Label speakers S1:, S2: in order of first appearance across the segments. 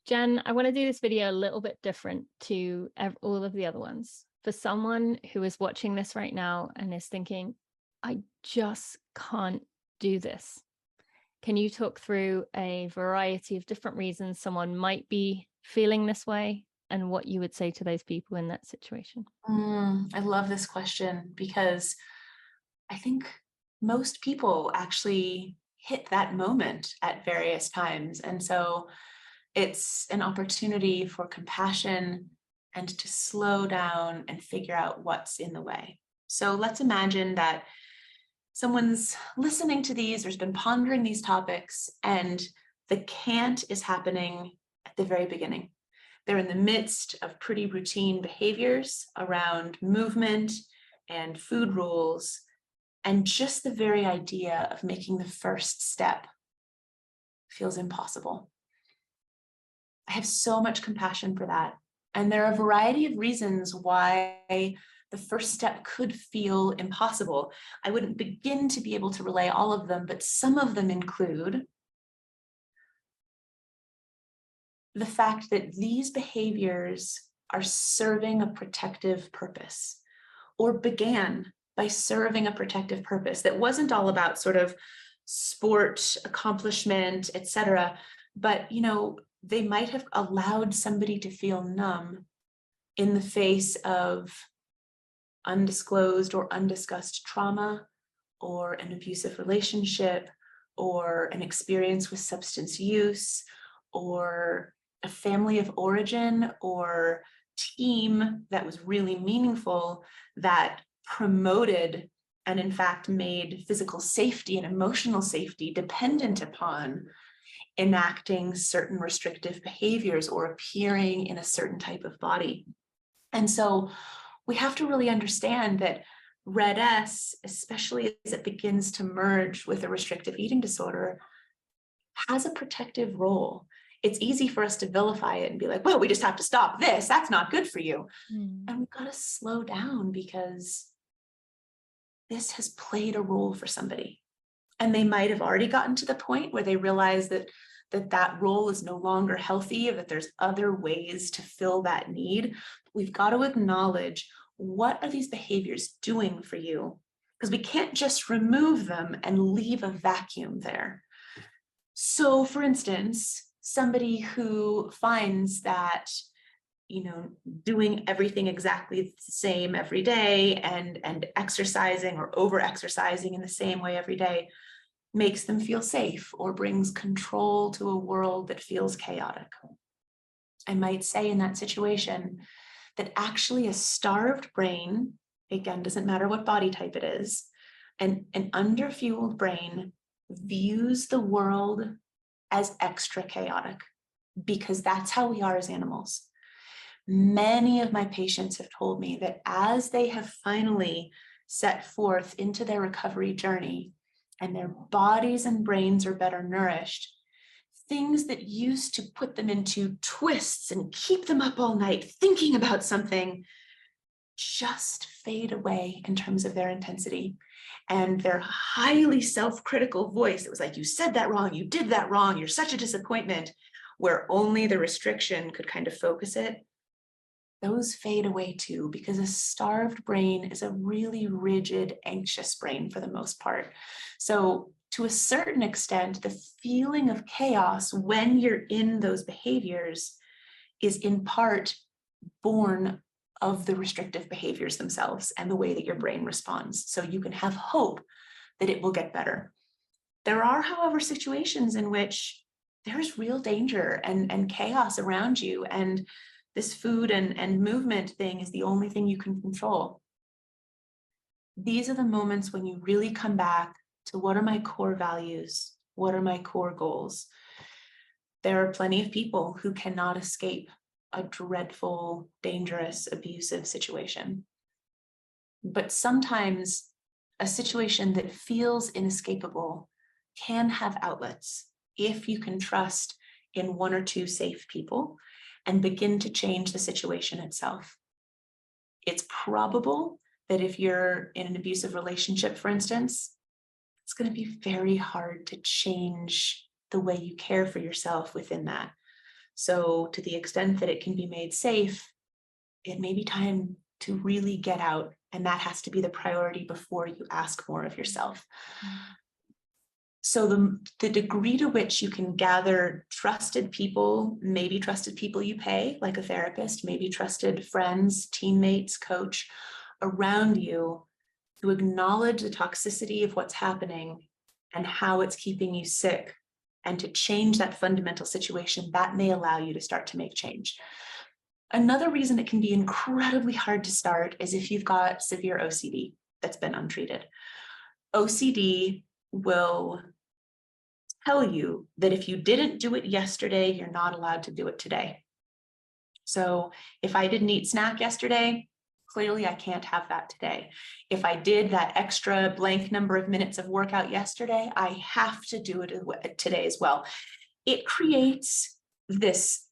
S1: Jen, I want to do this video a little bit different to all of the other ones. For someone who is watching this right now and is thinking, I just can't do this. Can you talk through a variety of different reasons someone might be feeling this way and what you would say to those people in that situation?
S2: I love this question because I think most people actually hit that moment at various times. And so it's an opportunity for compassion and to slow down and figure out what's in the way. So let's imagine that someone's listening to these or has been pondering these topics, and the can't is happening at the very beginning. They're in the midst of pretty routine behaviors around movement and food rules, and just the very idea of making the first step feels impossible. I have so much compassion for that. And there are a variety of reasons why the first step could feel impossible. I wouldn't begin to be able to relay all of them, but some of them include the fact that these behaviors are serving a protective purpose, or began by serving a protective purpose that wasn't all about sort of sport, accomplishment, etc. But, they might have allowed somebody to feel numb in the face of undisclosed or undiscussed trauma, or an abusive relationship, or an experience with substance use, or a family of origin or team that was really meaningful, that promoted and in fact made physical safety and emotional safety dependent upon enacting certain restrictive behaviors or appearing in a certain type of body. And so we have to really understand that Red S, especially as it begins to merge with a restrictive eating disorder, has a protective role. It's easy for us to vilify it and be like, well, we just have to stop this. That's not good for you. And we've got to slow down, because this has played a role for somebody. And they might have already gotten to the point where they realize that role is no longer healthy, or that there's other ways to fill that need. We've got to acknowledge, what are these behaviors doing for you? Because we can't just remove them and leave a vacuum there. So for instance, somebody who finds that, doing everything exactly the same every day and exercising or over exercising in the same way every day makes them feel safe or brings control to a world that feels chaotic. I might say in that situation that actually a starved brain, again, doesn't matter what body type it is, and an underfueled brain views the world as extra chaotic, because that's how we are as animals. Many of my patients have told me that as they have finally set forth into their recovery journey and their bodies and brains are better nourished, things that used to put them into twists and keep them up all night thinking about something just fade away in terms of their intensity. And their highly self-critical voice that was like, you said that wrong, you did that wrong, you're such a disappointment, where only the restriction could kind of focus it, those fade away too, because a starved brain is a really rigid, anxious brain for the most part. So to a certain extent, the feeling of chaos when you're in those behaviors is in part born of the restrictive behaviors themselves and the way that your brain responds. So you can have hope that it will get better. There are, however, situations in which there's real danger and chaos around you, and this food and movement thing is the only thing you can control. These are the moments when you really come back to, what are my core values? What are my core goals? There are plenty of people who cannot escape a dreadful, dangerous, abusive situation. But sometimes a situation that feels inescapable can have outlets if you can trust in one or two safe people and begin to change the situation itself. It's probable that if you're in an abusive relationship, for instance, it's going to be very hard to change the way you care for yourself within that. So to the extent that it can be made safe, it may be time to really get out. And that has to be the priority before you ask more of yourself. So the degree to which you can gather trusted people, maybe trusted people you pay, like a therapist, maybe trusted friends, teammates, coach around you, to acknowledge the toxicity of what's happening and how it's keeping you sick, and to change that fundamental situation, that may allow you to start to make change. Another reason it can be incredibly hard to start is if you've got severe OCD that's been untreated. OCD will tell you that if you didn't do it yesterday, you're not allowed to do it today. So if I didn't eat snack yesterday, clearly I can't have that today. If I did that extra blank number of minutes of workout yesterday, I have to do it today as well. It creates this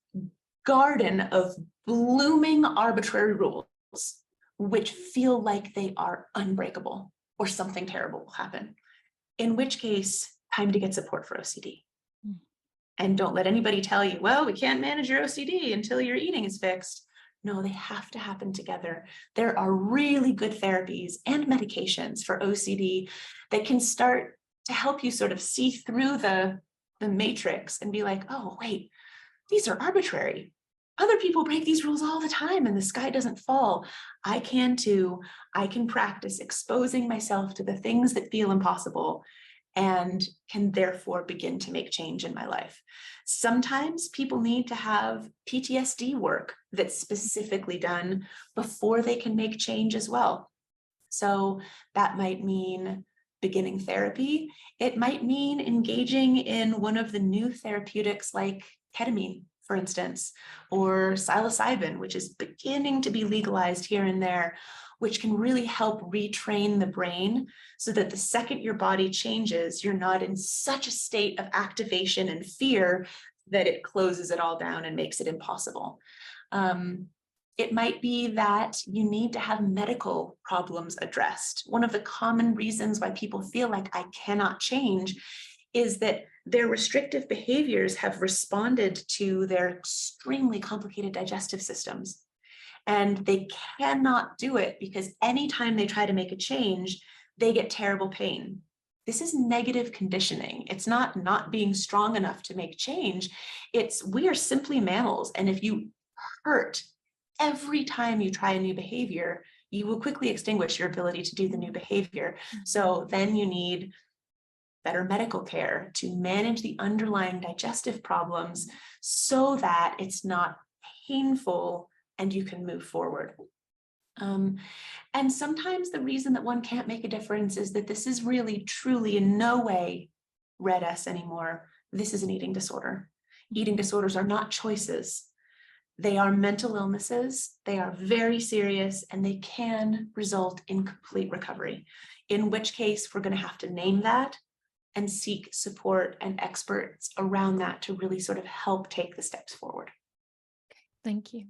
S2: garden of blooming arbitrary rules, which feel like they are unbreakable or something terrible will happen. In which case, time to get support for OCD. And don't let anybody tell you, well, we can't manage your OCD until your eating is fixed. No, they have to happen together. There are really good therapies and medications for OCD that can start to help you sort of see through the matrix and be like, oh, wait, these are arbitrary. Other people break these rules all the time and the sky doesn't fall. I can too. I can practice exposing myself to the things that feel impossible and can therefore begin to make change in my life. Sometimes people need to have PTSD work that's specifically done before they can make change as well. So that might mean beginning therapy. It might mean engaging in one of the new therapeutics like ketamine, for instance, or psilocybin, which is beginning to be legalized here and there, which can really help retrain the brain so that the second your body changes, you're not in such a state of activation and fear that it closes it all down and makes it impossible. It might be that you need to have medical problems addressed. One of the common reasons why people feel like I cannot change is that their restrictive behaviors have responded to their extremely complicated digestive systems. And they cannot do it because anytime they try to make a change, they get terrible pain. This is negative conditioning. It's not being strong enough to make change. It's we are simply mammals. And if you hurt every time you try a new behavior, you will quickly extinguish your ability to do the new behavior. So then you need better medical care to manage the underlying digestive problems so that it's not painful and you can move forward. And sometimes the reason that one can't make a difference is that this is really, truly in no way red S anymore. This is an eating disorder. Eating disorders are not choices. They are mental illnesses. They are very serious and they can result in complete recovery, in which case we're going to have to name that and seek support and experts around that to really sort of help take the steps forward.
S1: Thank you.